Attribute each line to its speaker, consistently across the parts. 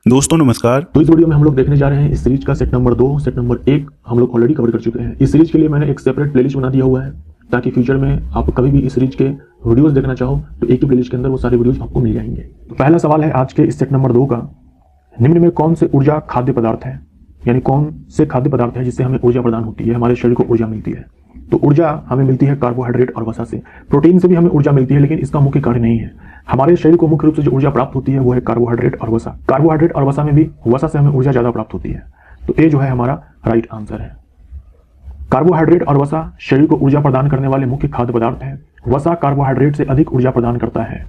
Speaker 1: दोस्तों नमस्कार।
Speaker 2: तो इस वीडियो में हम लोग देखने जा रहे हैं इस सीरीज का सेट नंबर 2, सेट नंबर 1 हम लोग ऑलरेडी कवर कर चुके हैं। इस सीरीज के लिए मैंने एक सेपरेट प्लेलिस्ट बना दिया हुआ है ताकि फ्यूचर में आप कभी भी इस सीरीज के वीडियोस देखना चाहो तो एक ही प्लेलिस्ट के अंदर वो सारे वीडियोस आपको मिल जाएंगे। तो पहला सवाल है आज के इस सेट नंबर 2 का, निम्न में कौन से ऊर्जा खाद्य पदार्थ है, यानी कौन से खाद्य पदार्थ है जिससे हमें ऊर्जा प्रदान होती है, हमारे शरीर को ऊर्जा मिलती है। तो ऊर्जा हमें मिलती है कार्बोहाइड्रेट और वसा से। प्रोटीन से भी हमें ऊर्जा मिलती है लेकिन इसका मुख्य कार्य नहीं है। हमारे शरीर को मुख्य रूप से जो ऊर्जा प्राप्त होती है वो है कार्बोहाइड्रेट और वसा। कार्बोहाइड्रेट और वसा में भी वसा से हमें ऊर्जा ज्यादा प्राप्त होती है। तो ये जो है हमारा राइट आंसर है। कार्बोहाइड्रेट और वसा शरीर को ऊर्जा प्रदान करने वाले मुख्य खाद्य पदार्थ हैं। वसा कार्बोहाइड्रेट से अधिक ऊर्जा प्रदान करता है।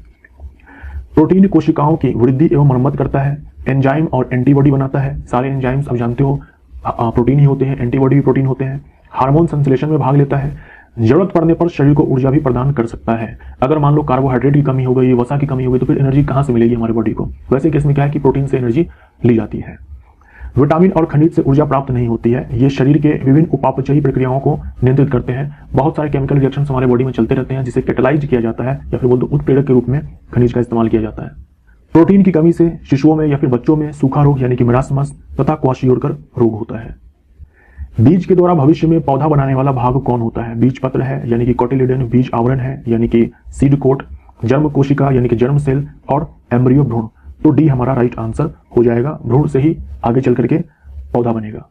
Speaker 2: प्रोटीन कोशिकाओं की वृद्धि एवं मरम्मत करता है। एंजाइम और एंटीबॉडी बनाता है। सारे एंजाइम्स अब जानते हो प्रोटीन ही होते हैं, एंटीबॉडी भी प्रोटीन होते हैं। हार्मोन संश्लेषण में भाग लेता है। जरूरत पड़ने पर शरीर को ऊर्जा भी प्रदान कर सकता है। अगर मान लो कार्बोहाइड्रेट की कमी हो गई, वसा की कमी हो गई, तो फिर एनर्जी कहां से मिलेगी हमारे बॉडी को। वैसे केस में क्या है कि प्रोटीन से एनर्जी ली जाती है। विटामिन और खनिज से ऊर्जा प्राप्त नहीं होती है। ये शरीर के विभिन्न उपापचयी प्रक्रियाओं को नियंत्रित करते हैं। बहुत सारे केमिकल रिएक्शन हमारे बॉडी में चलते रहते हैं जिसे कैटालाइज किया जाता है या फिर बोल दो उत्प्रेरक के रूप में खनिज का इस्तेमाल किया जाता है। प्रोटीन की कमी से शिशुओं में या फिर बच्चों में सूखा रोग यानी कि मिरासमस तथा क्वाशियोरकर रोग होता है। बीज के द्वारा भविष्य में पौधा बनाने वाला भाग कौन होता है। बीज पत्र है यानी कि कोटिलिडन, बीज आवरण है यानी कि सीड कोट, जर्म कोशिका यानी कि जर्म सेल और एम्ब्रियो भ्रूण। तो डी हमारा राइट आंसर हो जाएगा। भ्रूण से ही आगे चल करके पौधा बनेगा।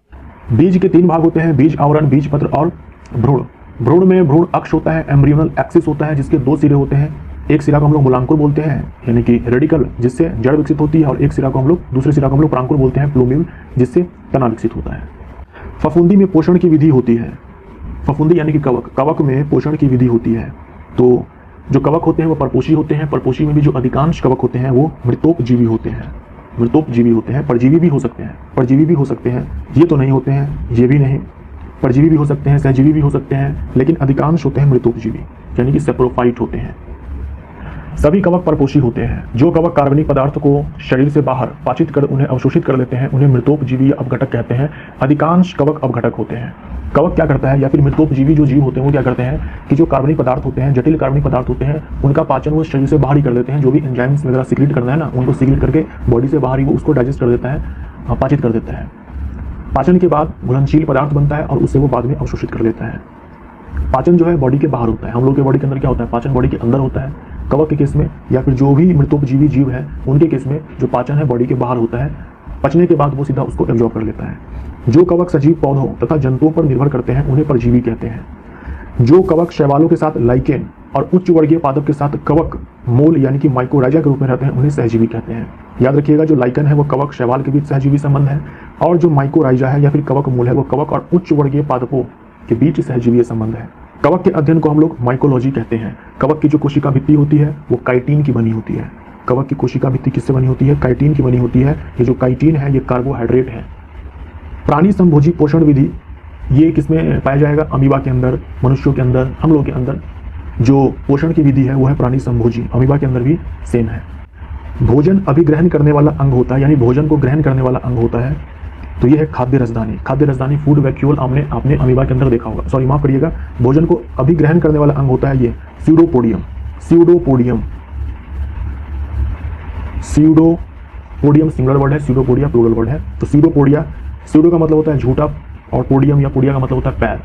Speaker 2: बीज के 3 भाग होते हैं, बीज आवरण, बीज पत्र और भ्रूण। भ्रूण में भ्रूण अक्ष होता है, एम्ब्रियोनल एक्सिस होता है जिसके 2 सिरे होते हैं। एक सिरा को हम लोग मूलांकुर बोलते हैं यानी कि रेडिकल जिससे जड़ विकसित होती है, और एक सिरा को हम लोग दूसरे सिरा को हम लोग प्रांकुर बोलते हैं, प्लूम्यूल, जिससे तना विकसित होता है। फफूंदी में पोषण की विधि होती है। फफूंदी यानी कि कवक, कवक में पोषण की विधि होती है। तो जो कवक होते हैं वो परपोषी होते हैं। परपोषी में भी जो अधिकांश कवक होते हैं वो मृतोपजीवी होते हैं। मृतोपजीवी होते हैं, परजीवी भी हो सकते हैं, परजीवी भी हो सकते हैं, ये तो नहीं होते हैं, ये भी नहीं। परजीवी भी हो सकते हैं, सहजीवी भी हो सकते हैं, लेकिन अधिकांश होते हैं मृतोपजीवी यानी कि सेप्रोफाइट होते हैं। सभी कवक परपोषी होते हैं। जो कवक कार्बनिक पदार्थ को शरीर से बाहर पाचित कर उन्हें अवशोषित कर लेते हैं उन्हें मृतोपजीवी या अपघटक कहते हैं। अधिकांश कवक अपघटक होते हैं। कवक क्या करता है या फिर मृतोपजीवी जो जीव होते हैं वो क्या करते हैं कि जो कार्बनिक पदार्थ होते हैं, जटिल कार्बनिक पदार्थ होते हैं, उनका पाचन वो शरीर से बाहर ही कर लेते हैं। जो भी एंजाइम्स वगैरह सीक्रेट करना है ना, उनको सीक्रेट करके बॉडी से बाहर ही वो उसको डाइजेस्ट कर देता है, पाचित कर देता है। पाचन के बाद घुलनशील पदार्थ बनता है और उससे वो बाद में अवशोषित कर लेता है। पाचन जो है बॉडी के बाहर होता है। हम लोग के बॉडी के अंदर क्या होता है, पाचन बॉडी के अंदर होता है। कवक के केस में या फिर जो भी मृतोपजीवी जीव है उनके केस में जो पाचन है बॉडी के बाहर होता है। पचने के बाद वो सीधा उसको एब्जॉर्ब कर लेता है। जो कवक सजीव पौधों तथा जंतुओं पर निर्भर करते हैं उन्हें परजीवी कहते हैं। जो कवक शैवालों के साथ लाइकेन और उच्च वर्गीय पादप के साथ कवक मूल यानी कि माइकोराइजा के रूप में रहते हैं उन्हें सहजीवी कहते हैं। याद रखिएगा, जो लाइकन है वो कवक शैवाल के बीच सहजीवी संबंध है, और जो माइकोराइजा है या फिर कवक मूल है वो कवक और उच्च वर्गीय पादपों के बीच सहजीवी संबंध है। कवक के अध्ययन को हम लोग माइकोलॉजी कहते हैं। कवक की जो कोशिका भित्ति होती है वो काइटिन की बनी होती है। कवक की कोशिका भित्ति किससे बनी होती है, काइटिन की बनी होती है। ये जो काइटिन है ये कार्बोहाइड्रेट है। प्राणी संभोजी पोषण विधि ये किसमें पाया जाएगा, अमीबा के अंदर, मनुष्यों के अंदर, हम लोग के अंदर जो पोषण की विधि है वो है प्राणी संभोजी। अमीबा के अंदर भी सेम है। भोजन अभिग्रहण करने वाला अंग होता है, यानी भोजन को ग्रहण करने वाला अंग होता है। तो ये है खाद्य रसदानी। खाद्य रसदानी फूड वैक्यूल आपने अमीबा के अंदर देखा होगा, सॉरी माफ करिएगा, भोजन को अभिग्रहण करने वाला अंग होता है ये स्यूडोपोडियम। स्यूडोपोडियम, स्यूडोपोडियम सिंगुलर वर्ड है, स्यूडोपोडिया प्लूरल वर्ड है। तो स्यूडोपोडिया, स्यूडो का मतलब होता है झूठा और पोडियम या पोडिया का मतलब होता है पैर।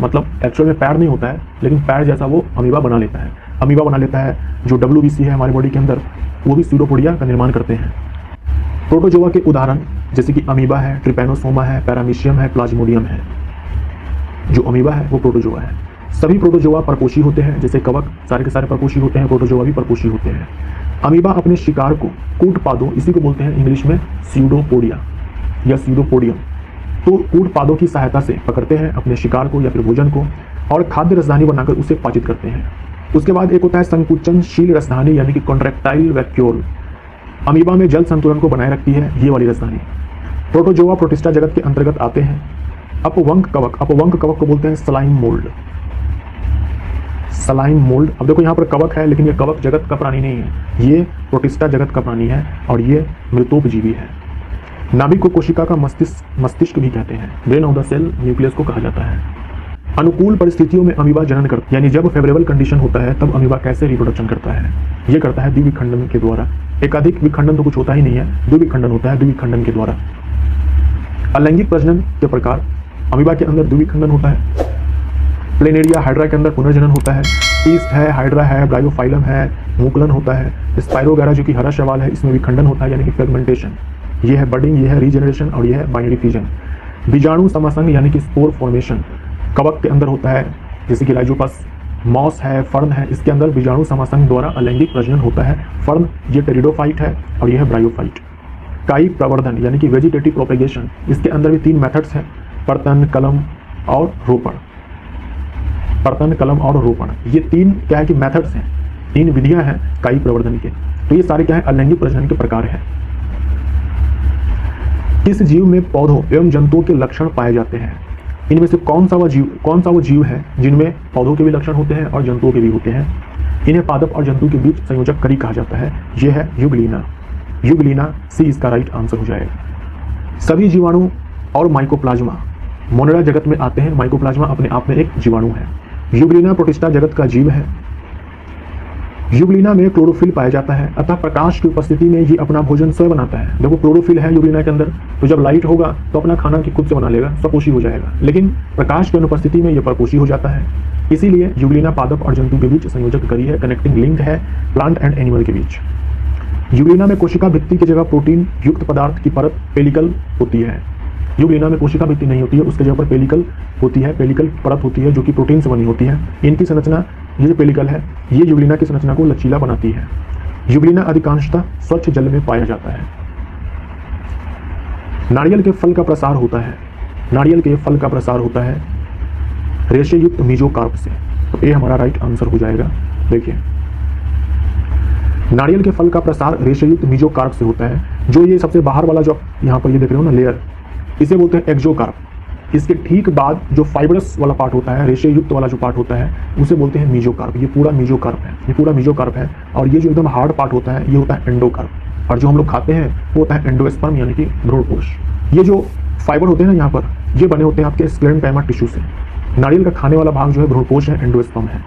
Speaker 2: मतलब एक्चुअल में पैर नहीं होता है लेकिन पैर जैसा वो अमीबा बना लेता है। अमीबा बना लेता है। जो WBC है हमारी बॉडी के अंदर वो भी स्यूडोपोडिया का निर्माण करते हैं। प्रोटोजोआ के उदाहरण जैसे कि अमीबा है, ट्रिपैनोसोमा है, पैरामीशियम है, प्लाज्मोडियम है। जो अमीबा है वो प्रोटोजोआ है। सभी प्रोटोजोआ परपोषी होते हैं, जैसे कवक सारे के सारे परपोषी होते हैं, प्रोटोजोआ भी परपोषी होते हैं। अमीबा अपने शिकार को कूटपादों, इसी को बोलते हैं इंग्लिश में स्यूडोपोडिया या स्यूडोपोडियम, तो कूटपादों की सहायता से पकड़ते हैं अपने शिकार को या फिर भोजन को और खाद्य रसधानी बनाकर उसे पाचित करते हैं। उसके बाद एक होता है संकुचनशील रसधानी यानी कि कॉन्ट्रैक्टाइल वैक्यूल। अमीबा में जल संतुलन को बनाए रखती है ये वाली रसधानी। प्रोटोजोआ प्रोटिस्टा जगत के अंतर्गत आते हैं। अपवंक कवक, अपवंक कवक को बोलते हैं स्लाइम मोल्ड। स्लाइम मोल्ड, अब देखो यहाँ पर कवक है लेकिन ये कवक जगत का प्राणी नहीं है, ये प्रोटिस्टा जगत का प्राणी है और ये मृतोपजीवी है। नाभिक को कोशिका का मस्तिष्क भी कहते हैं। Brain of the cell nucleus को कहा जाता है। अनुकूल परिस्थितियों में अमीबा जनन करता है, यानी जब फेवरेबल कंडीशन होता है तब अमीबा कैसे रिप्रोडक्शन करता है? ये करता है द्विविखंडन के द्वारा। एकाधिक विखंडन तो कुछ होता ही नहीं है, द्विविखंडन होता है द्विविखंडन के द्वारा। अलैंगिक प्रजनन के प्रकार, अमीबा के अंदर द्विविखंडन होता है, प्लेनेरिया हाइड्रा के अंदर पुनर्जनन होता है, ईस्ट है, हाइड्रा है, ब्रायोफाइलम है, मुकुलन होता है, स्पाइरोगैरा जो कि हरा शैवाल है इसमें विखंडन होता है यानी कि फ्रेगमेंटेशन। ये है बडिंग, ये है रीजनरेशन और ये है बाइनरी फ्यूजन। बीजाणु समासंग यानी कि स्पोर फॉर्मेशन कवक के अंदर होता है, जैसे कि राइजोपस, मॉस है, फर्न है, इसके अंदर बीजाणु समासंग द्वारा अलैंगिक प्रजनन होता है। फर्न ये टेरिडोफाइट है और यह है ब्रायोफाइट। कायिक प्रवर्धन यानी कि वेजिटेटिव प्रोपेगेशन, इसके अंदर भी 3 मेथड्स हैं, पर्तन, कलम और रोपण। पर्तन, कलम और रोपण, ये 3 क्या है कि मेथड्स हैं, 3 विधियां हैं कायिक प्रवर्धन के। तो ये सारे क्या है अलैंगिक प्रजनन के प्रकार हैं। किस जीव में पौधों एवं जंतुओं के लक्षण पाए जाते हैं? इनमें से कौन सा वो जीव है जिनमें पौधों के भी लक्षण होते हैं और जंतुओं के भी होते हैं? इन्हें पादप और जंतु के बीच संयोजक करी कहा जाता है। यह है युगलीना। युगलीना सी इसका राइट आंसर हो जाएगा। सभी जीवाणु और माइकोप्लाज्मा मोनेरा जगत में आते हैं। माइकोप्लाज्मा अपने आप में एक जीवाणु है। युगलीना प्रोटिस्टा जगत का जीव है। युगलीना में क्लोरोफिल पाया जाता है, अतः प्रकाश की उपस्थिति में ये अपना भोजन स्वयं बनाता है। देखो क्लोरोफिल है युगलीना के अंदर, तो जब लाइट होगा तो अपना खाना खुद से बना लेगा, स्वपोषी हो जाएगा। लेकिन प्रकाश की अनुपस्थिति में यह परपोषी हो जाता है। इसीलिए युगलीना पादप और जंतु के बीच संयोजक करी है, कनेक्टिंग लिंक है प्लांट एंड एनिमल के बीच। युगलीना में कोशिका भित्ति की जगह प्रोटीन युक्त पदार्थ की परत पेलिकल होती है। युगलीना में कोशिका भित्ति नहीं होती है, उसके जगह पर पेलिकल होती है, पेलिकल परत होती है जो कि प्रोटीन से बनी होती है। इनकी संरचना, ये जो पेलिकल है, ये युगलीना की संरचना को लचीला बनाती है। युगलीना अधिकांशतः स्वच्छ जल में पाया जाता है। नारियल के फल का प्रसार होता है। नारियल के फल का प्रसार होता है रेशेयुक्त मीजोकार्प से। तो ये हमारा राइट आंसर हो जाएगा। देखिए, नारियल के फल का प्रसार रेशेयुक्त मीजोकार्प से होता है। जो ये सबसे बाहर वाला जो यहाँ पर ये देख रहे हो ना लेयर, इसे बोलते हैं एक्सोकार्प। इसके ठीक बाद जो फाइब्रस वाला पार्ट होता है, रेशे युक्त वाला जो पार्ट होता है, उसे बोलते हैं मीजोकार्प। ये पूरा मीजोकार्प है, ये पूरा मीजोकार्प है। और ये जो एकदम हार्ड पार्ट होता है, ये होता है एंडोकार्प। और जो हम लोग खाते हैं वो होता है एंडोस्पर्म यानी कि भ्रूणकोश। ये जो फाइबर होते हैं ना यहाँ पर, ये बने होते हैं आपके स्क्लेरेन्काइमा टिश्यू से। नारियल का खाने वाला भाग जो है भ्रूणकोश है, एंडोस्पर्म है।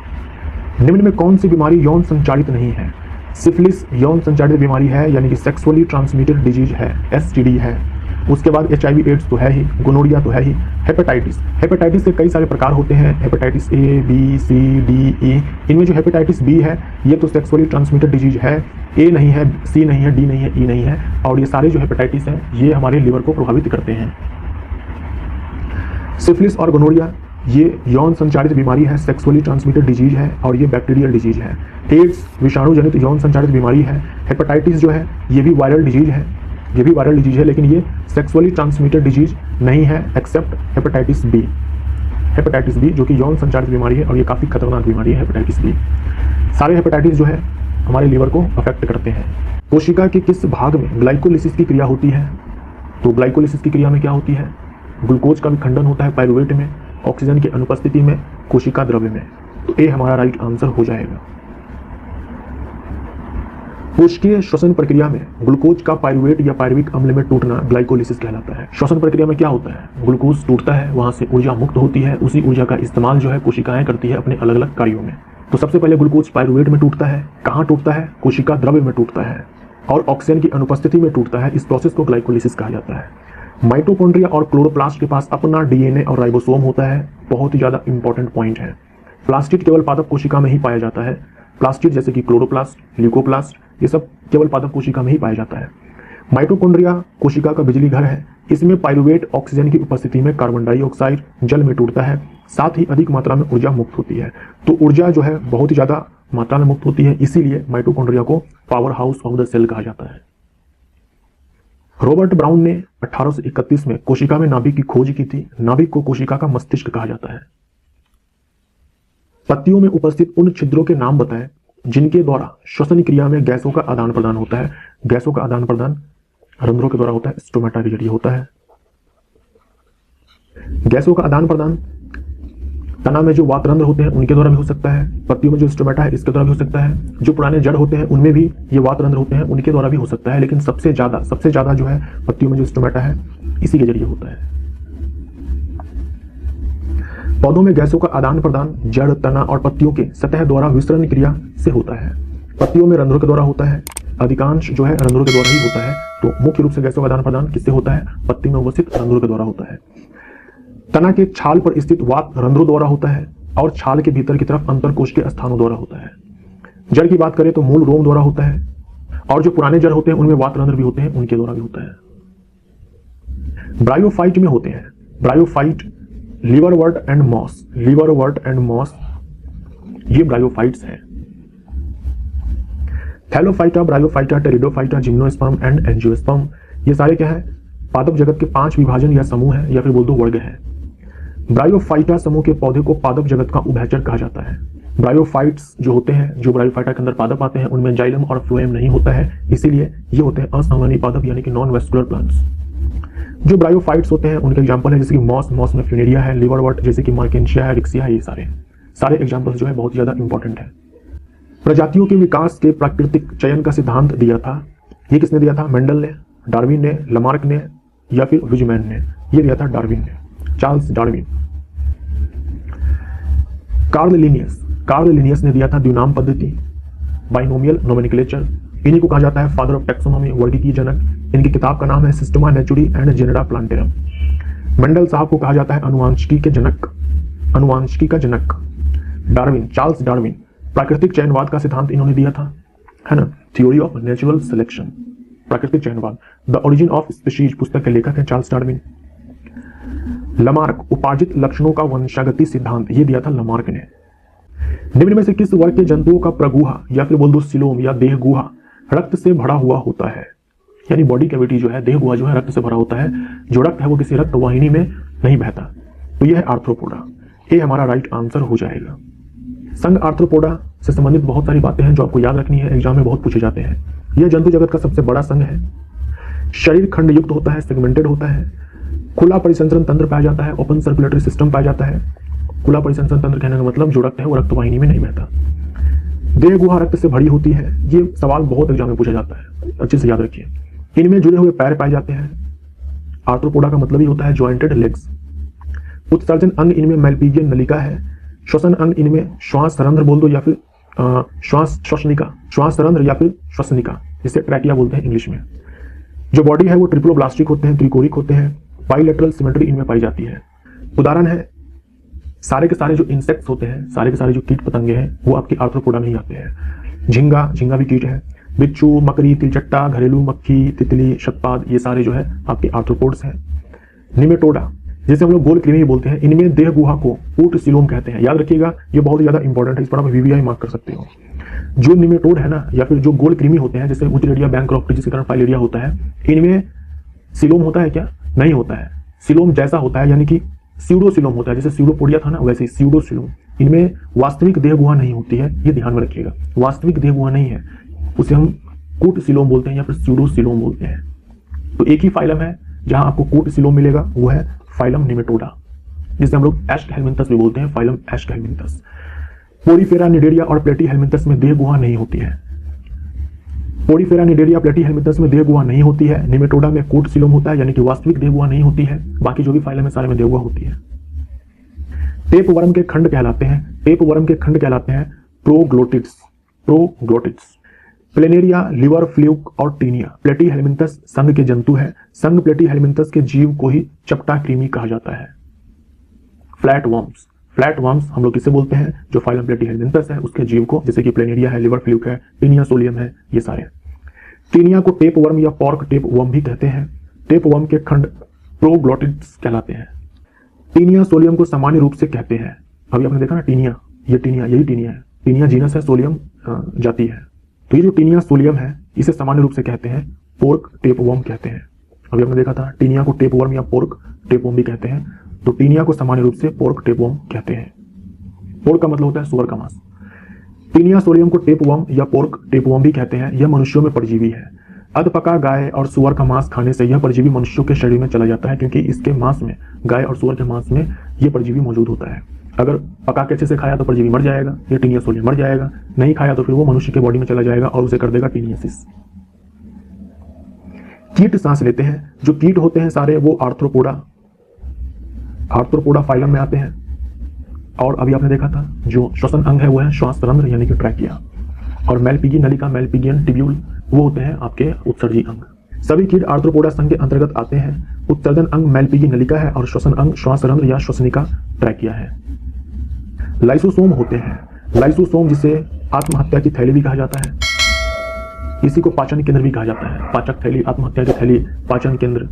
Speaker 2: निम्न में कौन सी बीमारी यौन संचारित नहीं है? सिफिलिस यौन संचारित बीमारी है, यानी कि सेक्सुअली ट्रांसमिटेड डिजीज है, STD है। उसके बाद HIV एड्स तो है ही, गोनोरिया तो है ही। हेपेटाइटिस, हेपेटाइटिस के कई सारे प्रकार होते हैं, hepatitis A, B, C, D, E। इनमें जो हेपेटाइटिस B है, ये तो सेक्सुअली ट्रांसमिटेड डिजीज है। A नहीं है, C नहीं है, D नहीं है, E नहीं है। और ये सारे जो हेपेटाइटिस हैं, ये हमारे लिवर को प्रभावित करते हैं। सिफिलिस और गोनोरिया ये यौन संचारित बीमारी है, सेक्सुअली ट्रांसमिटेड डिजीज है और ये बैक्टीरियल डिजीज है। एड्स विषाणु जनित यौन संचारित बीमारी है। हेपेटाइटिस जो है ये भी वायरल डिजीज है, ये भी वायरल डिजीज है, लेकिन ये सेक्सुअली ट्रांसमिटेड डिजीज नहीं है except hepatitis B. Hepatitis B जो कि यौन संचारित बीमारी है और ये काफ़ी खतरनाक बीमारी है हेपेटाइटिस बी। सारे हेपेटाइटिस जो है हमारे लिवर को अफेक्ट करते हैं। कोशिका के किस भाग में ग्लाइकोलिसिस की क्रिया होती है? तो ग्लाइकोलिसिस की क्रिया में क्या होती है? ग्लूकोज का विखंडन होता है पाइरुवेट में, ऑक्सीजन की अनुपस्थिति में, कोशिका द्रव्य में। तो ये हमारा राइट आंसर हो जाएगा। कोशिकीय श्वसन प्रक्रिया में ग्लूकोज का पाइरुवेट या पाइरुविक अम्ल में टूटना ग्लाइकोलिसिस कहलाता है। श्वसन प्रक्रिया में क्या होता है? ग्लूकोज टूटता है, वहां से ऊर्जा मुक्त होती है, उसी ऊर्जा का इस्तेमाल जो है कोशिकाएं करती है अपने अलग अलग कार्यों में। तो सबसे पहले ग्लूकोज पाइरुवेट में टूटता है। कहाँ टूटता है? कोशिका द्रव्य में टूटता है और ऑक्सीजन की अनुपस्थिति में टूटता है। इस प्रोसेस को ग्लाइकोलिसिस कहा जाता है। माइटोकॉन्ड्रिया और क्लोरोप्लास्ट के पास अपना DNA और राइबोसोम होता है। बहुत ही ज्यादा इंपॉर्टेंट पॉइंट है। प्लास्टिड केवल पादप कोशिका में ही पाया जाता है। प्लास्टिड जैसे कि क्लोरोप्लास्ट, ल्यूकोप्लास्ट, ये सब केवल पादप कोशिका में ही पाया जाता है। माइटोकॉन्ड्रिया कोशिका का बिजली घर है। इसमें पाइरुवेट ऑक्सीजन की उपस्थिति में कार्बन डाइऑक्साइड जल में टूटता है, साथ ही अधिक मात्रा में ऊर्जा मुक्त होती है। तो ऊर्जा जो है बहुत ही ज्यादा मात्रा में मुक्त होती है, इसीलिए माइटोकॉन्ड्रिया को powerhouse of the cell कहा जाता है। रॉबर्ट ब्राउन ने 1831 में कोशिका में नाभिक की खोज की थी। नाभिक को कोशिका का मस्तिष्क कहा जाता है। पत्तियों में उपस्थित उन छिद्रों के नाम बताएं जिनके द्वारा श्वसन क्रिया में गैसों का आदान प्रदान होता है। गैसों का आदान प्रदान रंध्रों के द्वारा होता है, स्टोमेटा के जरिए होता है। गैसों का आदान प्रदान तना में जो वात रंध्र होते हैं उनके द्वारा भी हो सकता है। पत्तियों में जो स्टोमेटा है इसके द्वारा भी हो सकता है। जो पुराने जड़ होते हैं उनमें भी ये वात रंध्र होते हैं, उनके द्वारा भी हो सकता है। लेकिन सबसे ज्यादा जो है पत्तियों में जो स्टोमेटा है इसी के जरिए होता है। पौधों में गैसों का आदान प्रदान जड़, तना और पत्तियों के सतह द्वारा विसरण क्रिया से होता है। पत्तियों में रंध्रों के द्वारा होता है, अधिकांश जो है रंध्रों के द्वारा ही होता है। तो मुख्य रूप से गैसों का आदान प्रदान किससे होता है? पत्ती में उपस्थित रंध्रों के द्वारा होता है। तना के छाल पर स्थित वात रंध्रों द्वारा होता है और छाल के भीतर की तरफ अंतरकोश के स्थानों द्वारा होता है। जड़ की बात करें तो मूल रोम द्वारा होता है, और जो पुराने जड़ होते हैं उनमें वात रंध्र भी होते हैं, उनके द्वारा भी होता है। ब्रायोफाइट में होते हैं। Bryophyte, liverwort and moss, liverwort and moss, ये ब्रायोफाइट्स हैं। Thallophyta, bryophyta, pteridophyta, gymnosperm and angiosperm, ये सारे क्या है? पादप जगत के 5 विभाजन या समूह है, या फिर बोल दो वर्ग है। ब्रायोफाइटा समूह के पौधे को पादप जगत का उभयचर कहा जाता है। ब्रायोफाइट्स जो होते हैं, जो ब्रायोफाइटा के अंदर पादप आते हैं, उनमें जाइलम और फ्लोएम नहीं होता है, इसीलिए ये होते हैं असामान्य पादप यानी कि नॉन वेस्कुलर प्लांट्स। जो ब्रायोफाइट्स होते हैं उनके एग्जांपल है जैसे कि मॉस, मॉस में फ्यूनेरिया है, लिवरवर्ट जैसे कि मार्केंशिया है, रिक्सिया है, ये सारे एग्जांपल्स जो है बहुत ज्यादा इंपॉर्टेंट है। प्रजातियों के विकास के प्राकृतिक चयन का सिद्धांत दिया था, ये किसने दिया था? मेंडल ने, डार्विन ने, लमार्क ने, या फिर विजमैन ने। ये दिया था डार्विन ने, चार्ल्स डार्विन। कार्ल लिनियस ने दिया था द्विनाम पद्धति, बाइनोमियल नोमेनक्लेचर। इन्हीं को कहा जाता है फादर ऑफ टैक्सोनॉमी, वर्गीकीय जनक। इनकी किताब का नाम है Systema नेचुरी and genera plantarum. Mendel साहब को कहा जाता है अनुवांशिकी का जनक। डार्विन, चार्ल्स डार्विन, प्राकृतिक चयनवाद का सिद्धांत इन्होंने दिया था, है ना, थ्योरी ऑफ नेचुरल सिलेक्शन, प्राकृतिक चयनवाद। द ओरिजिन ऑफ स्पीशीज पुस्तक के लेखक हैं चार्ल्स डार्विन। लमार्क, उपार्जित लक्षणों का वंशागति सिद्धांत, ये दिया था लमार्क ने। निम्न में से किस वर्ग के जंतुओं का प्रगुहा या फिर बोल दो सिलोम या देह गुहा रक्त से भरा हुआ होता है? यानी बॉडी कैविटी जो है, देह गुहा जो है रक्त से भरा होता है। जो रक्त है वो किसी रक्त वाहिनी में नहीं बहता, तो यह है आर्थ्रोपोडा। ये हमारा राइट आंसर हो जाएगा। संघ आर्थ्रोपोडा से संबंधित बहुत सारी बातें हैं जो आपको याद रखनी है, एग्जाम में बहुत पूछे जाते हैं। यह जंतु जगत का सबसे बड़ा संघ है। शरीर खंड युक्त होता है, सेगमेंटेड होता है। खुला परिसंचरण तंत्र पाया जाता है, ओपन सर्कुलेटरी सिस्टम पाया जाता है। खुला परिसंचरण तंत्र कहने का मतलब जो रक्त है वो रक्त वाहिनी में नहीं बहता। देह गुहा रक्त से भरी होती है। ये सवाल बहुत एग्जाम में पूछा जाता है, अच्छे से याद रखिए। इनमें जुड़े हुए पैर पाए जाते हैं। आर्थ्रोपोडा का मतलब ही होता है जॉइंटेड लेग्स। उत्सर्जन अंग इनमें मैल्पीजियन नलिका है। श्वसन अंग इनमें श्वास रंध्र बोल दो या फिर श्वास रंध्र या फिर श्वसनिका, जिसे ट्रैकिया बोलते हैं इंग्लिश में। जो बॉडी है वो ट्रिप्लोब्लास्टिक होते हैं, त्रिकोरिक होते हैं। बाइलेटरल सिमेट्री इनमें पाई जाती है। उदाहरण है सारे के सारे जो इंसेक्ट्स होते हैं, सारे के सारे जो कीट पतंगे हैं वो आपके आर्थ्रोपोडा में ही आते हैं। झिंगा भी कीट है। बिच्छू, मकड़ी, तिलचट्टा, घरेलू मक्खी, तितली, शतपाद, ये सारे जो है आपके आर्थ्रोपोड्स हैं। निमेटोडा जिसे हम लोग गोल कृमि बोलते हैं, इनमें देह गुहा को ऊट सिलोम कहते हैं। याद रखिएगा, ये बहुत ज्यादा इंपॉर्टेंट है, इस पर आप वीवीआई मार्क कर सकते हो। जो निमेटोड है ना, या फिर जो गोल कृमि होते हैं जैसे उचरेडिया, बैंक्रॉफ्ट, जिसके कारण फाइलेरिया होता है, इनमें सिलोम होता है क्या? नहीं होता है। सिलोम जैसा होता है, यानी कि स्यूडोसिलोम होता है। जैसे स्यूडोपोडिया था ना, वैसे स्यूडोसिलोम। इनमें वास्तविक देह गुहा नहीं होती है, ये ध्यान में रखिएगा। वास्तविक देह गुहा नहीं है, उसे हम कूट सिलोम बोलते हैं या फिर स्यूडोसिलोम बोलते हैं। तो एक ही फाइलम है जहां आपको कूट सिलोम मिलेगा, वो है फाइलम निमेटोडा, जिसे हम लोग एस्टहेलमिंथस भी बोलते हैं, फाइलम एस्टहेलमिंथस। पोरीफेरा, निडेरिया और प्लेटीहेलमिंथस में देह गुहा नहीं होती है। पोरीफेरा, निडेरिया, प्लेटीहेलमिंथस में देह गुहा नहीं होती है। निमेटोडा में कूट सिलोम होता है, यानी कि वास्तविक देह गुहा नहीं होती है। बाकी जो भी फाइलम है सारे में देह गुहा होती है। टेप वर्म के खंड कहलाते हैं। टेप वर्म के खंड कहलाते हैं प्रोग्लोटिड्स। प्लेनेरिया, लिवर, फ्लूक और टीनिया। प्लेटीहेलमिंथस संघ के जंतु है। संघ प्लेटीहेलमिंथस के जीव को ही चपटा कृमि कहा जाता है। फ्लैट वर्म्स हम लोग किसे बोलते हैं? जो फाइलम प्लेटीहेलमिंथस है उसके जीव को, जैसे कि प्लेनेरिया है, लिवर फ्लूक है, टीनिया सोलियम है, ये सारे। टीनिया को टेप वर्म या पॉर्क टेप वर्म भी कहते हैं। टेप वर्म के खंड प्रोग्लोटिड्स कहलाते हैं। टीनिया सोलियम को सामान्य रूप से कहते हैं, अभी आपने देखा ना टीनिया, यही टीनिया है। टीनिया जीनस है, सोलियम जाति है। तो ये जो टीनिया सोलियम है इसे सामान्य रूप से कहते हैं पोर्क टेप वर्म कहते हैं। अभी आपने देखा था टीनिया को टेप वर्म या पोर्क टेप वर्म भी कहते हैं। तो टीनिया को सामान्य रूप से पोर्क टेप वर्म कहते हैं। पोर्क का मतलब होता है सुअर का मांस। टीनिया सोलियम को टेप वर्म या पोर्क टेप वर्म भी कहते हैं। यह मनुष्यों में परजीवी है। अधपका गाय और सुअर का मांस खाने से यह परजीवी मनुष्यों के शरीर में चला जाता है, क्योंकि इसके मांस में, गाय और सुअर के मांस में यह परजीवी मौजूद होता है। अगर पका के अच्छे से खाया तो परजीवी मर जाएगा, ये टीनिया सोलियम मर जाएगा। नहीं खाया तो फिर वो मनुष्य के बॉडी में चला जाएगा और उसे कर देगा टीनियासिस। कीट सांस लेते हैं। जो कीट होते हैं सारे वो आर्थ्रोपोडा फाइलम में आते हैं। और अभी आपने देखा था जो श्वसन अंग है वो है श्वास रंध्र यानी कि ट्रैकिया, और मेलपिगी नलिका मेलपिगियन टिब्यूल वो होते हैं आपके उत्सर्जी अंग। सभी कीट आर्थ्रोपोडा संघ के अंतर्गत आते हैं। उत्सर्जन अंग मेलपिगी नलिका है और श्वसन अंग श्वास रंध्र या श्वसनिका ट्रैकिया है। लाइसोसोम होते हैं। लाइसोसोम जिसे आत्महत्या की थैली भी कहा जाता है, इसी को पाचन केंद्र भी कहा जाता है। पाचक थैली, आत्महत्या की थैली, पाचन केंद्र।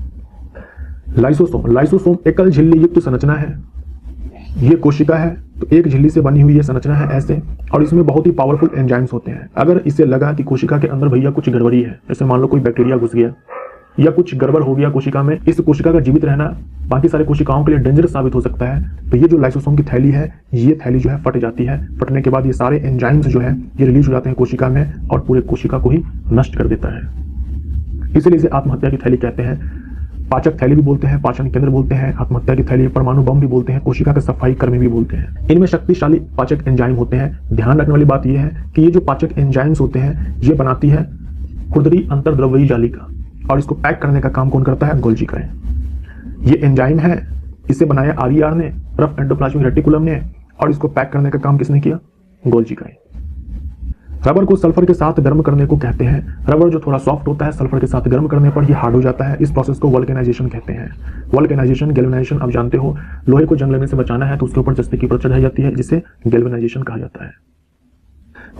Speaker 2: लाइसोसोम एकल झिल्ली युक्त संरचना है। ये कोशिका है तो एक झिल्ली से बनी हुई ये संरचना है ऐसे, और इसमें बहुत ही पावरफुल एंजाइम्स होते हैं। अगर इसे लगा कि कोशिका के अंदर भैया कुछ गड़बड़ी है, जैसे मान लो कोई बैक्टीरिया घुस गया या कुछ गड़बड़ हो गया कोशिका में, इस कोशिका का जीवित रहना बाकी सारे कोशिकाओं के लिए डेंजरस साबित हो सकता है, तो ये जो लाइसोसोम की थैली है, ये थैली जो है फट जाती है। फटने के बाद ये सारे एंजाइम्स जो है ये रिलीज हो जाते हैं कोशिका में और पूरे कोशिका को ही नष्ट कर देता है। इसीलिए इसे आत्महत्या की थैली कहते हैं। पाचक थैली भी बोलते हैं, पाचन केंद्र बोलते हैं, आत्महत्या की थैली, परमाणु बम भी बोलते हैं, कोशिका के सफाई कर्मी भी बोलते हैं। इनमें शक्तिशाली पाचक एंजाइम होते हैं। ध्यान रखने वाली बात यह है कि ये जो पाचक एंजाइम्स होते हैं ये बनाती है खुरदरी अंतर्द्रव्यी जालिका, और इसको पैक करने का काम कौन करता है? गोल्जी का है। ये एंजाइम है, इसे बनाया आरईआर ने, रफ एंडोप्लाज्मिक रेटिकुलम ने, और इसको पैक करने का काम किसने किया? गोल्जी का है। रबर को सल्फर के साथ गर्म करने को कहते हैं। रबर जो थोड़ा सॉफ्ट होता है सल्फर के साथ गर्म करने पर ये हार्ड हो जाता है। इस प्रोसेस को वल्केनाइजेशन कहते हैं। वल्केनाइजेशन, गैल्वेनाइजेशन आप जानते हो, लोहे को जंग लगने से बचाना है तो उसके ऊपर जस्ते की परत चढ़ाई जाती है जिसे गैल्वेनाइजेशन कहा जाता है।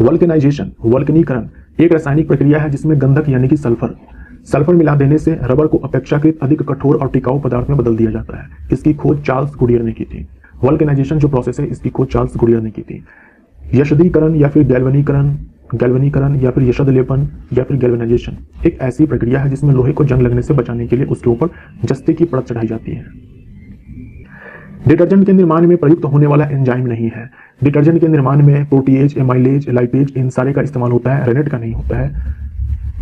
Speaker 2: वल्केनाइजेशन, वल्कनीकरण एक रासायनिक प्रक्रिया है जिसमें गंधक यानी कि सल्फर मिला देने से रबर को अपेक्षाकृत अधिक कठोर और टिकाऊ पदार्थ में बदल दिया जाता है। इसकी खोज चार्ल्स गुडियर ने की थी। वल्केनाइजेशन जो प्रोसेस है इसकी खोज चार्ल्स गुडियर ने की थी। यशदीकरण या फिर गैल्वेनीकरण या फिर यशद लेपन या फिर गैल्वेनाइजेशन एक ऐसी प्रक्रिया है जिसमें लोहे को जंग लगने से बचाने के लिए उसके ऊपर जस्ते की परत चढ़ाई जाती है। डिटर्जेंट के निर्माण में प्रयुक्त होने वाला एंजाइम नहीं है। डिटर्जेंट के निर्माण में प्रोटीएज, एमाइलेज, लाइपेज इन सारे का इस्तेमाल होता है, रेनेट का नहीं होता है।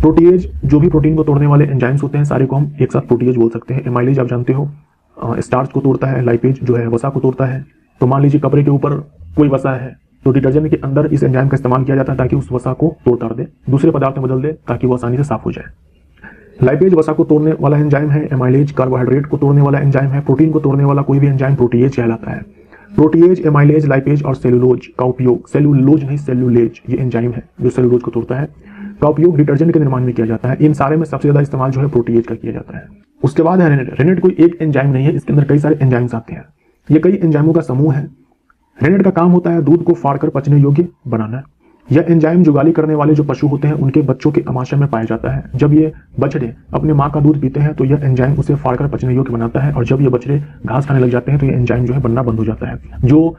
Speaker 2: प्रोटीएज जो भी प्रोटीन को तोड़ने वाले एंजाइम्स होते हैं सारे को हम एक साथ प्रोटीएज बोल सकते हैं। एमाइलेज आप जानते हो स्टार्च को तोड़ता है, लाइपेज जो है वसा को तोड़ता है। तो मान लीजिए कपड़े के ऊपर कोई वसा है तो डिटर्जेंट के अंदर इस एंजाइम का इस्तेमाल किया जाता है ताकि उस वसा को तोड़ दे, दूसरे पदार्थ में बदल दे ताकि वो आसानी से साफ हो जाए। लाइपेज वसा को तोड़ने वाला एंजाइम है। एमाइलेज कार्बोहाइड्रेट को तोड़ने वाला एंजाइम है। प्रोटीन को तोड़ने वाला कोई भी एंजाइम प्रोटीएज कहलाता है। प्रोटीएज, एमाइलेज, लाइपेज और सेलुलोज का उपयोग, सेलुलोज नहीं सेलुलेज ये एंजाइम है जो सेलुलोज को तोड़ता है, का उपयोग डिटर्जेंट के निर्माण में किया जाता है। इन सारे में सबसे ज्यादा इस्तेमाल जो है प्रोटीएज का किया जाता है। उसके बाद है रेनेट। रेनेट कोई एक एंजाइम नहीं है, इसके अंदर कई सारे एंजाइम्स आते हैं। ये कई एंजाइमों का समूह है। रेनेट का काम होता है दूध को फाड़कर पचने योग्य बनाना। यह एंजाइम जुगाली करने वाले जो पशु होते हैं उनके बच्चों के आमाशय में पाया जाता है। जब ये बछड़े अपने माँ का दूध पीते हैं तो यह एंजाइम उसे फाड़कर पचने योग्य बनाता है, और जब ये बछड़े घास खाने लग जाते हैं तो ये एंजाइम जो है बनना बंद हो जाता है। जो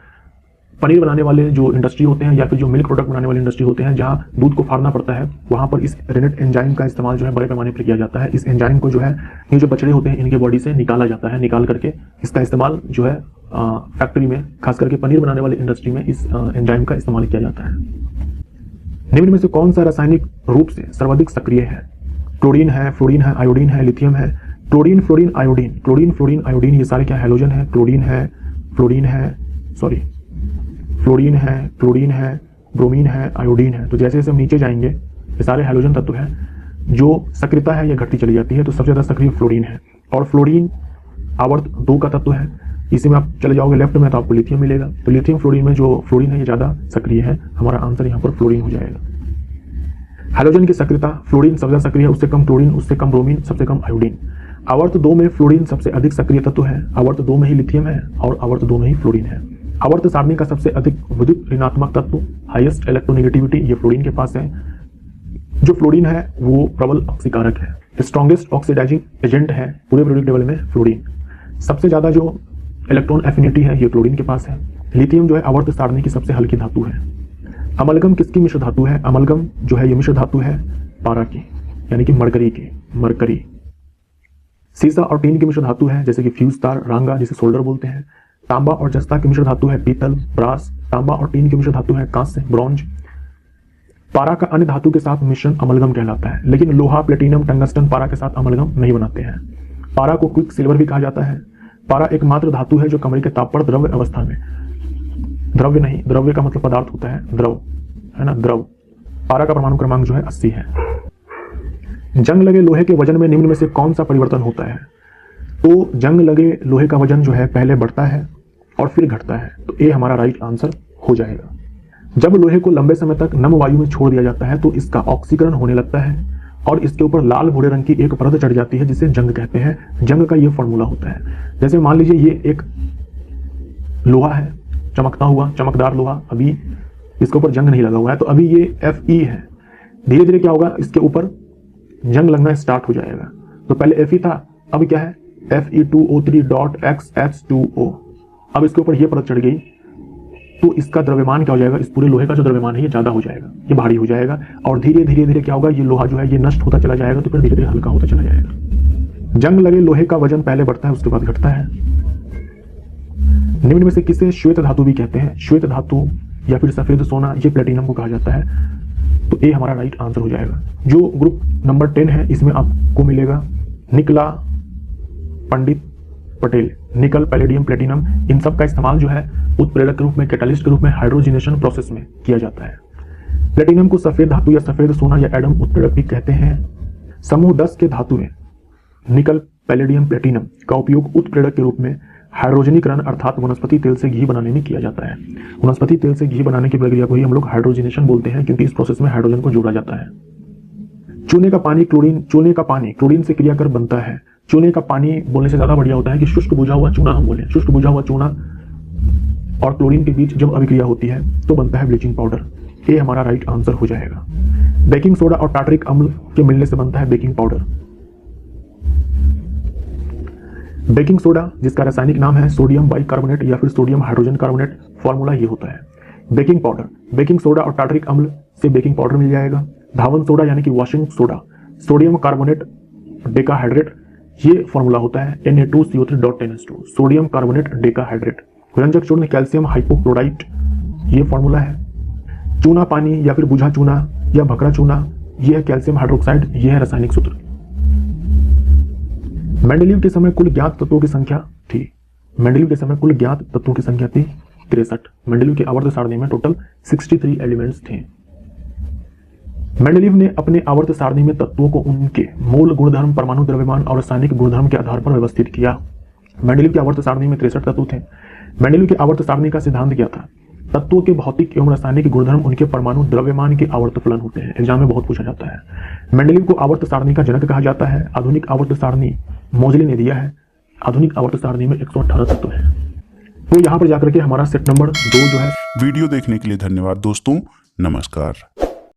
Speaker 2: पनीर बनाने वाले जो इंडस्ट्री होते हैं या फिर जो मिल्क प्रोडक्ट बनाने वाली इंडस्ट्री होते हैं जहाँ दूध को फाड़ना पड़ता है वहाँ पर इस रेनेट एंजाइम का इस्तेमाल जो है बड़े पैमाने पर किया जाता है। इस एंजाइम को जो है ये जो बछड़े होते हैं इनके बॉडी से निकाला जाता है, निकाल करके इसका इस्तेमाल जो है फैक्ट्री में, खास करके पनीर बनाने वाली इंडस्ट्री में इस एंजाइम का इस्तेमाल किया जाता है। निम्न में से कौन सा रासायनिक रूप से सर्वाधिक सक्रिय है? क्लोरीन है, फ्लोरीन है, आयोडीन है, लिथियम है। Chlorine, fluorine, iodine, chlorine, fluorine, iodine ये सारे क्या हैलोजन है? क्लोरीन है, फ्लोरीन है, ब्रोमीन है, आयोडीन है। तो जैसे जैसे हम नीचे जाएंगे ये सारे हैलोजन तत्व हैं, जो सक्रियता है ये घटती चली जाती है। तो सबसे ज्यादा सक्रिय फ्लोरीन है, और फ्लोरीन आवर्त 2 का तत्व है। इसी में आप चले जाओगे लेफ्ट में तो आपको लिथियम मिलेगा। तो लिथियम फ्लोरीन में जो फ्लोरीन है ये ज्यादा सक्रिय है। हमारा आंसर यहाँ पर फ्लोरीन हो जाएगा। हैलोजन की सक्रियता, फ्लोरीन सबसे ज्यादा सक्रिय है, उससे कम क्लोरीन, उससे कम ब्रोमीन, सबसे कम आयोडीन। आवर्त 2 में फ्लोरीन सबसे अधिक सक्रिय तत्व है, आवर्त 2 में ही लिथियम है और आवर्त 2 में ही फ्लोरीन है। आवर्त सारणी का सबसे अधिक विद्युत ऋणात्मक तत्व, हाईएस्ट इलेक्ट्रोनेगेटिविटी, ये फ्लोरीन के पास है। जो फ्लोरीन है वो प्रबल ऑक्सीकारक है, स्ट्रॉन्गेस्ट ऑक्सीडाइजिंग एजेंट है पूरे पीरियोडिक टेबल में फ्लोरीन। सबसे ज्यादा जो इलेक्ट्रॉन एफिनिटी है ये क्लोरीन के पास है। लिथियम जो है आवर्त सारणी की सबसे हल्की धातु है। अमलगम किसकी मिश्र धातु है? अमलगम जो है ये मिश्र धातु है पारा की, यानी कि मरकरी की, मरकरी। सीसा और टीन की मिश्र धातु है, जैसे कि फ्यूज तार, रांगा जिसे सोल्डर बोलते हैं। तांबा और जस्ता की मिश्र धातु है पीतल, ब्रास। तांबा और टीन की मिश्र धातु है कांस्य, ब्रॉन्ज। पारा का अन्य धातु के साथ मिश्रण अमलगम कहलाता है, लेकिन लोहा, प्लेटिनम, टंगस्टन पारा के साथ अमलगम नहीं बनाते हैं। पारा को क्विक सिल्वर भी कहा जाता है। पारा एकमात्र धातु है जो कमरे के ताप पर द्रव्य अवस्था में, द्रव्य नहीं, द्रव्य का मतलब पदार्थ होता है, द्रव है ना, द्रव। पारा का परमाणु क्रमांक जो है 80 है। जंग लगे लोहे के वजन में निम्न में से कौन सा परिवर्तन होता है? तो जंग लगे लोहे का वजन जो है पहले बढ़ता है और फिर घटता है। तो ए हमारा राइट आंसर हो जाएगा। जब लोहे को लंबे समय तक नम वायु में छोड़ दिया जाता है तो इसका ऑक्सीकरण होने लगता है और इसके ऊपर लाल भूरे रंग की एक परत चढ़ जाती है जिसे जंग कहते हैं। जंग का ये फॉर्मूला होता है। जैसे मान लीजिए ये एक लोहा है, चमकता हुआ चमकदार लोहा, अभी इसके ऊपर जंग नहीं लगा हुआ है, तो अभी ये Fe है। धीरे धीरे क्या होगा, इसके ऊपर जंग लगना स्टार्ट हो जाएगा। तो पहले Fe था, अब क्या है Fe2O3.XH2O। अब इसके ऊपर ये परत चढ़ गई तो इसका द्रव्यमान क्या हो जाएगा, इस पूरे लोहे का जो द्रव्यमान है ये ज्यादा हो जाएगा, ये भारी हो जाएगा और धीरे धीरे धीरे क्या होगा, ये लोहा जो है ये नष्ट होता चला जाएगा, तो फिर धीरे धीरे हल्का होता चला जाएगा। जंग लगे लोहे का वजन पहले बढ़ता है उसके बाद घटता है। निम्न में से किसे श्वेत धातु भी कहते हैं? श्वेत धातु या फिर सफेद सोना, ये प्लेटिनम को कहा जाता है। तो ए हमारा राइट आंसर हो जाएगा। जो ग्रुप नंबर 10 है इसमें आपको मिलेगा निकला, पंडित, पटेल। निकल, पैलेडियम, प्लेटिनम, इन सब का इस्तेमाल जो है उत्प्रेरक के रूप में, कैटालिस्ट के रूप में हाइड्रोजिनेशन प्रोसेस में किया जाता है। प्लेटिनम को सफेद धातु या सफेद सोना या एडम उत्प्रेरक भी कहते हैं। समूह 10 के धातु में निकल, पैलेडियम, प्लेटिनम का उपयोग उत्प्रेरक के रूप में हाइड्रोजनीकरण अर्थात वनस्पति तेल से घी बनाने में किया जाता है। वनस्पति तेल से घी बनाने की प्रक्रिया को ही हम लोग हाइड्रोजिनेशन बोलते हैं, क्योंकि इस प्रोसेस में हाइड्रोजन को जोड़ा जाता है। चूने का पानी क्लोरीन से क्रिया कर बनता है। चूने का पानी बोलने से ज्यादा बढ़िया होता है कि शुष्क बुझा हुआ चूना हम बोले। शुष्क बुझा हुआ चूना और क्लोरीन के बीच जब अभिक्रिया होती है तो बनता है ब्लीचिंग पाउडर। ये हमारा राइट आंसर हो जाएगा। बेकिंग सोडा और टार्टरिक अम्ल के मिलने से बनता है बेकिंग पाउडर। बेकिंग सोडा जिसका रासायनिक नाम है सोडियम बाइकार्बोनेट या फिर सोडियम हाइड्रोजन कार्बोनेट, फॉर्मूला ये होता है। बेकिंग पाउडर, बेकिंग सोडा और टार्टरिक अम्ल से बेकिंग पाउडर मिल जाएगा। धावन सोडा यानी कि washing soda, sodium carbonate decahydrate, ये फॉर्मूला होता है Na2CO3.10H2, सोडियम कार्बोनेट डेकाहाइड्रेट। रंजक चूर्ण कैल्शियम हाइपोक्लोराइट, ये फॉर्मूला है। चूना पानी या फिर बुझा चूना या भकरा चूना, ये है कैल्शियम हाइड्रोक्साइड, ये है रासायनिक सूत्र। मेंडेलीव के समय कुल ज्ञात तत्वों की संख्या थी। मेंडेलीव के समय कुल ज्ञात तत्वों की संख्या थी 63। मेंडेलीव के आवर्त सारणी में टोटल 63 एलिमेंट्स थे। मेंडेलीव ने अपने आवर्त सारणी में तत्वों को उनके मूल गुणधर्म, परमाणु द्रव्यमान और रासायनिक गुणधर्म के आधार पर व्यवस्थित किया। मेंडेलीव की आवर्त सारणी में 63 तत्व थे। मेंडेलीव की आवर्त सारणी का सिद्धांत क्या था? तत्वों के भौतिक एवं रासायनिक गुणधर्म उनके परमाणु द्रव्यमान के आवर्त फलन होते हैं। एग्जाम में बहुत पूछा जाता है। मेंडेलीव को आवर्त सारणी का जनक कहा जाता है। आधुनिक आवर्त सारणी मोजले ने दिया है। आधुनिक आवर्त सारणी में 118 तत्व है। तो यहाँ पर जाकर के हमारा सेट नंबर 2 जो है।
Speaker 1: वीडियो देखने के लिए धन्यवाद दोस्तों, नमस्कार।